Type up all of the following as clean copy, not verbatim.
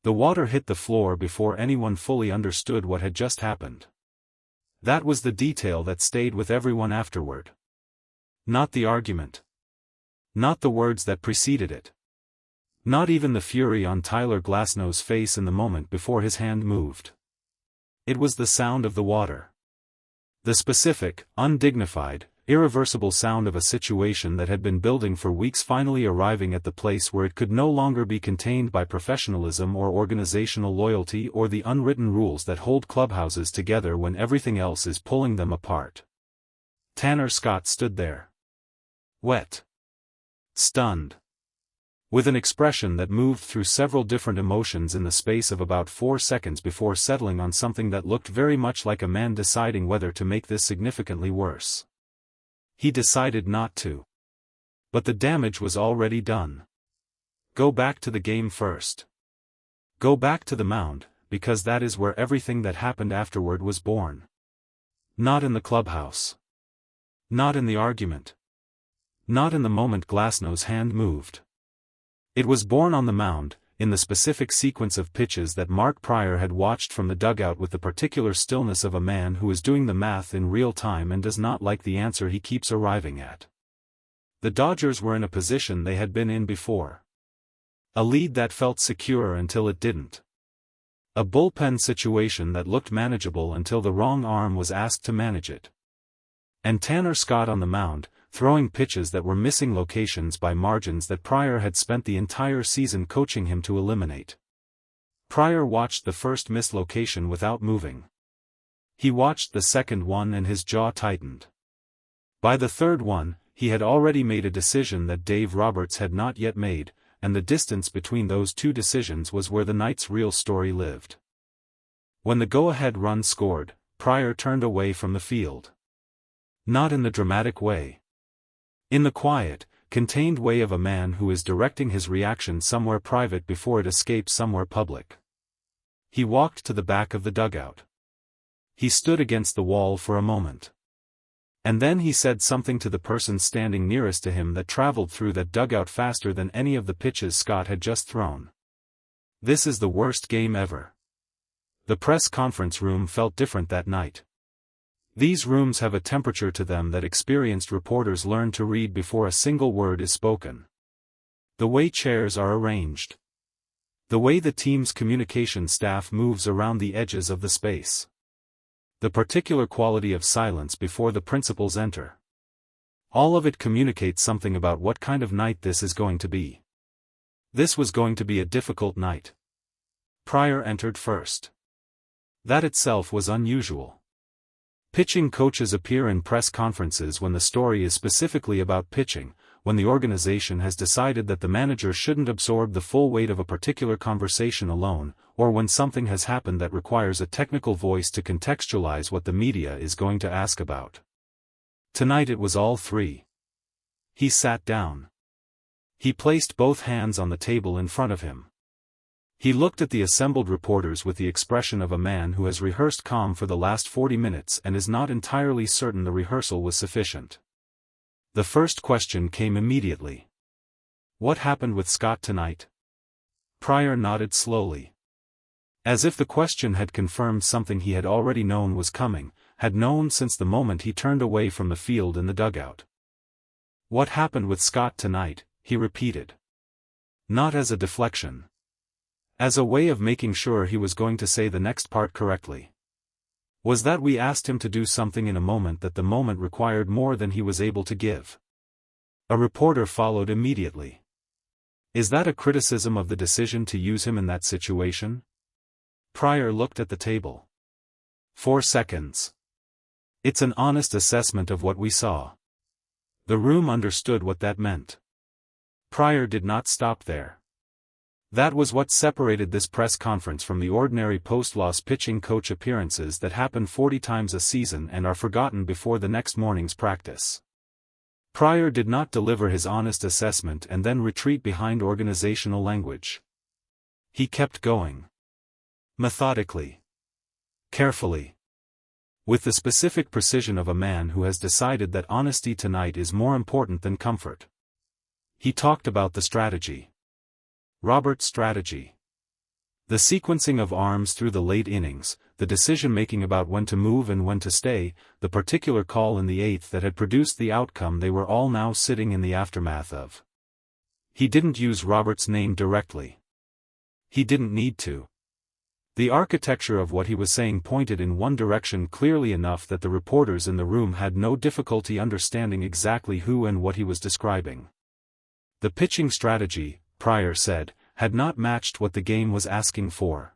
The water hit the floor before anyone fully understood what had just happened. That was the detail that stayed with everyone afterward. Not the argument. Not the words that preceded it. Not even the fury on Tyler Glasnow's face in the moment before his hand moved. It was the sound of the water. The specific, undignified, irreversible sound of a situation that had been building for weeks finally arriving at the place where it could no longer be contained by professionalism or organizational loyalty or the unwritten rules that hold clubhouses together when everything else is pulling them apart. Tanner Scott stood there. Wet. Stunned. With an expression that moved through several different emotions in the space of about 4 seconds before settling on something that looked very much like a man deciding whether to make this significantly worse. He decided not to. But the damage was already done. Go back to the game first. Go back to the mound, because that is where everything that happened afterward was born. Not in the clubhouse. Not in the argument. Not in the moment Glasnow's hand moved. It was born on the mound, in the specific sequence of pitches that Mark Prior had watched from the dugout with the particular stillness of a man who is doing the math in real time and does not like the answer he keeps arriving at. The Dodgers were in a position they had been in before. A lead that felt secure until it didn't. A bullpen situation that looked manageable until the wrong arm was asked to manage it. And Tanner Scott on the mound, throwing pitches that were missing locations by margins that Prior had spent the entire season coaching him to eliminate. Prior watched the first missed location without moving. He watched the second one and his jaw tightened. By the third one, he had already made a decision that Dave Roberts had not yet made, and the distance between those two decisions was where the night's real story lived. When the go-ahead run scored, Prior turned away from the field. Not in the dramatic way. In the quiet, contained way of a man who is directing his reaction somewhere private before it escapes somewhere public. He walked to the back of the dugout. He stood against the wall for a moment. And then he said something to the person standing nearest to him that traveled through that dugout faster than any of the pitches Scott had just thrown. This is the worst game ever. The press conference room felt different that night. These rooms have a temperature to them that experienced reporters learn to read before a single word is spoken. The way chairs are arranged. The way the team's communication staff moves around the edges of the space. The particular quality of silence before the principals enter. All of it communicates something about what kind of night this is going to be. This was going to be a difficult night. Prior entered first. That itself was unusual. Pitching coaches appear in press conferences when the story is specifically about pitching, when the organization has decided that the manager shouldn't absorb the full weight of a particular conversation alone, or when something has happened that requires a technical voice to contextualize what the media is going to ask about. Tonight it was all three. He sat down. He placed both hands on the table in front of him. He looked at the assembled reporters with the expression of a man who has rehearsed calm for the last 40 minutes and is not entirely certain the rehearsal was sufficient. The first question came immediately. What happened with Scott tonight? Prior nodded slowly. As if the question had confirmed something he had already known was coming, had known since the moment he turned away from the field in the dugout. What happened with Scott tonight, he repeated. Not as a deflection. As a way of making sure he was going to say the next part correctly. Was that we asked him to do something in a moment that the moment required more than he was able to give. A reporter followed immediately. Is that a criticism of the decision to use him in that situation? Prior looked at the table. 4 seconds. It's an honest assessment of what we saw. The room understood what that meant. Prior did not stop there. That was what separated this press conference from the ordinary post-loss pitching coach appearances that happen 40 times a season and are forgotten before the next morning's practice. Prior did not deliver his honest assessment and then retreat behind organizational language. He kept going. Methodically. Carefully. With the specific precision of a man who has decided that honesty tonight is more important than comfort. He talked about the strategy. Robert's strategy. The sequencing of arms through the late innings, the decision-making about when to move and when to stay, the particular call in the eighth that had produced the outcome they were all now sitting in the aftermath of. He didn't use Robert's name directly. He didn't need to. The architecture of what he was saying pointed in one direction clearly enough that the reporters in the room had no difficulty understanding exactly who and what he was describing. The pitching strategy, Pryor said, had not matched what the game was asking for.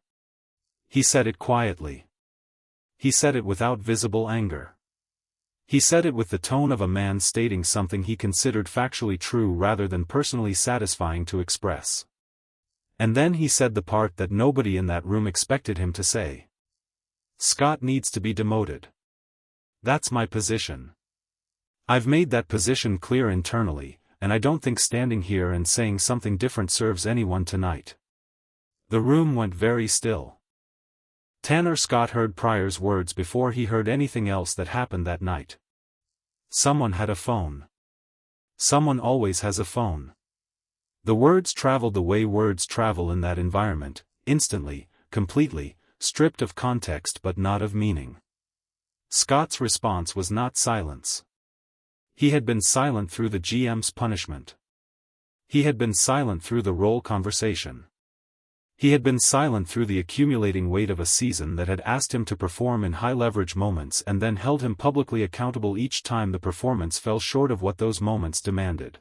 He said it quietly. He said it without visible anger. He said it with the tone of a man stating something he considered factually true rather than personally satisfying to express. And then he said the part that nobody in that room expected him to say. Scott needs to be demoted. That's my position. I've made that position clear internally, and I don't think standing here and saying something different serves anyone tonight. The room went very still. Tanner Scott heard Pryor's words before he heard anything else that happened that night. Someone had a phone. Someone always has a phone. The words traveled the way words travel in that environment, instantly, completely, stripped of context but not of meaning. Scott's response was not silence. He had been silent through the GM's punishment. He had been silent through the role conversation. He had been silent through the accumulating weight of a season that had asked him to perform in high-leverage moments and then held him publicly accountable each time the performance fell short of what those moments demanded.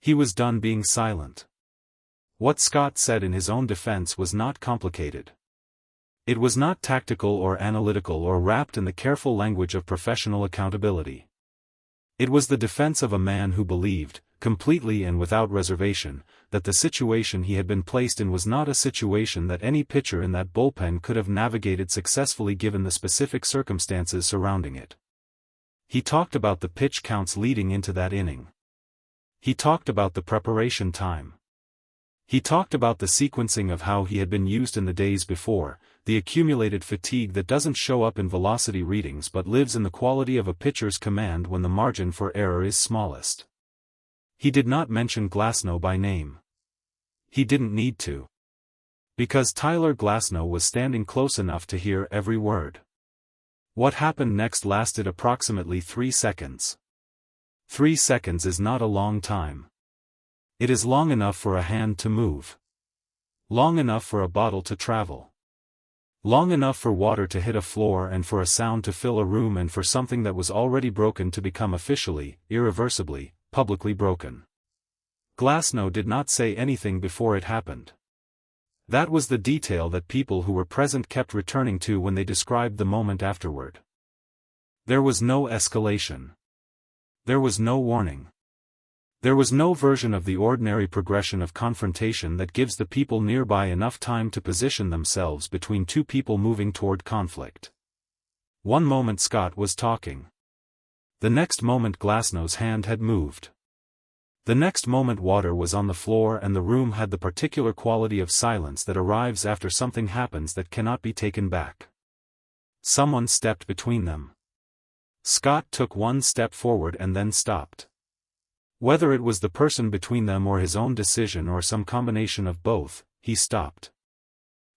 He was done being silent. What Scott said in his own defense was not complicated. It was not tactical or analytical or wrapped in the careful language of professional accountability. It was the defense of a man who believed, completely and without reservation, that the situation he had been placed in was not a situation that any pitcher in that bullpen could have navigated successfully given the specific circumstances surrounding it. He talked about the pitch counts leading into that inning. He talked about the preparation time. He talked about the sequencing of how he had been used in the days before, the accumulated fatigue that doesn't show up in velocity readings but lives in the quality of a pitcher's command when the margin for error is smallest. He did not mention Glasnow by name. He didn't need to. Because Tyler Glasnow was standing close enough to hear every word. What happened next lasted approximately 3 seconds. 3 seconds is not a long time. It is long enough for a hand to move. Long enough for a bottle to travel. Long enough for water to hit a floor and for a sound to fill a room and for something that was already broken to become officially, irreversibly, publicly broken. Glasnow did not say anything before it happened. That was the detail that people who were present kept returning to when they described the moment afterward. There was no escalation. There was no warning. There was no version of the ordinary progression of confrontation that gives the people nearby enough time to position themselves between two people moving toward conflict. One moment Scott was talking. The next moment Glasnow's hand had moved. The next moment water was on the floor and the room had the particular quality of silence that arrives after something happens that cannot be taken back. Someone stepped between them. Scott took one step forward and then stopped. Whether it was the person between them or his own decision or some combination of both, he stopped.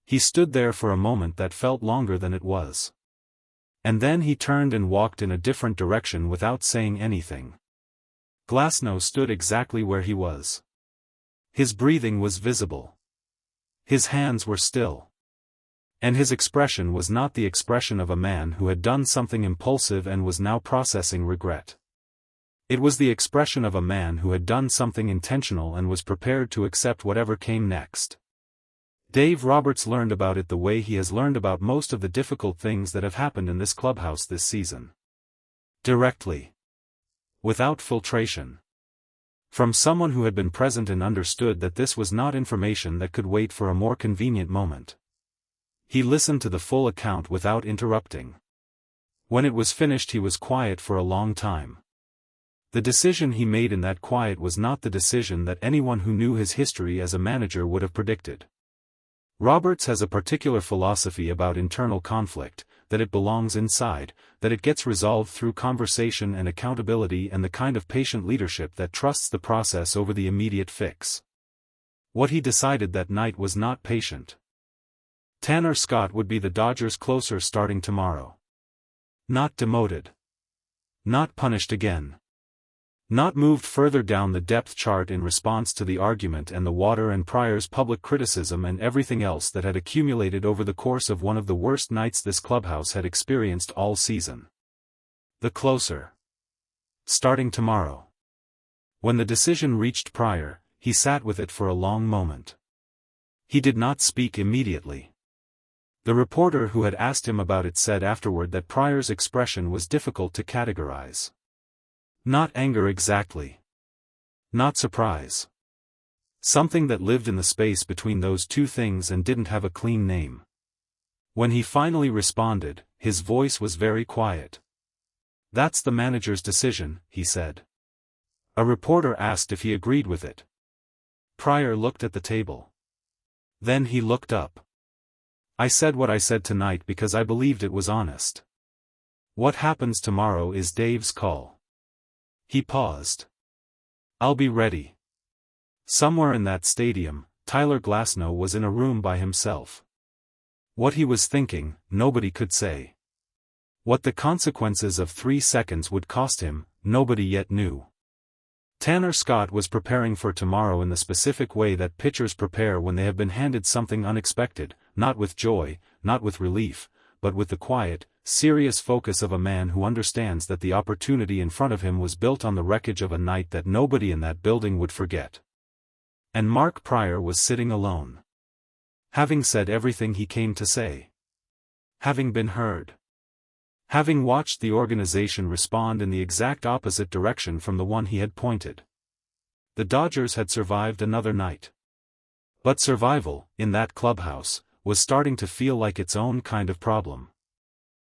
He stood there for a moment that felt longer than it was. And then he turned and walked in a different direction without saying anything. Glasnow stood exactly where he was. His breathing was visible. His hands were still. And his expression was not the expression of a man who had done something impulsive and was now processing regret. It was the expression of a man who had done something intentional and was prepared to accept whatever came next. Dave Roberts learned about it the way he has learned about most of the difficult things that have happened in this clubhouse this season. Directly. Without filtration. From someone who had been present and understood that this was not information that could wait for a more convenient moment. He listened to the full account without interrupting. When it was finished he was quiet for a long time. The decision he made in that quiet was not the decision that anyone who knew his history as a manager would have predicted. Roberts has a particular philosophy about internal conflict, that it belongs inside, that it gets resolved through conversation and accountability and the kind of patient leadership that trusts the process over the immediate fix. What he decided that night was not patient. Tanner Scott would be the Dodgers' closer starting tomorrow. Not demoted. Not punished again. Not moved further down the depth chart in response to the argument and the Water and Pryor's public criticism and everything else that had accumulated over the course of one of the worst nights this clubhouse had experienced all season. The closer. Starting tomorrow. When the decision reached Pryor, he sat with it for a long moment. He did not speak immediately. The reporter who had asked him about it said afterward that Pryor's expression was difficult to categorize. Not anger exactly. Not surprise. Something that lived in the space between those two things and didn't have a clean name. When he finally responded, his voice was very quiet. "That's the manager's decision," he said. A reporter asked if he agreed with it. Pryor looked at the table. Then he looked up. "I said what I said tonight because I believed it was honest. What happens tomorrow is Dave's call." He paused. "I'll be ready." Somewhere in that stadium, Tyler Glasnow was in a room by himself. What he was thinking, nobody could say. What the consequences of 3 seconds would cost him, nobody yet knew. Tanner Scott was preparing for tomorrow in the specific way that pitchers prepare when they have been handed something unexpected, not with joy, not with relief, but with the quiet, serious focus of a man who understands that the opportunity in front of him was built on the wreckage of a night that nobody in that building would forget. And Mark Pryor was sitting alone. Having said everything he came to say. Having been heard. Having watched the organization respond in the exact opposite direction from the one he had pointed. The Dodgers had survived another night. But survival, in that clubhouse, was starting to feel like its own kind of problem.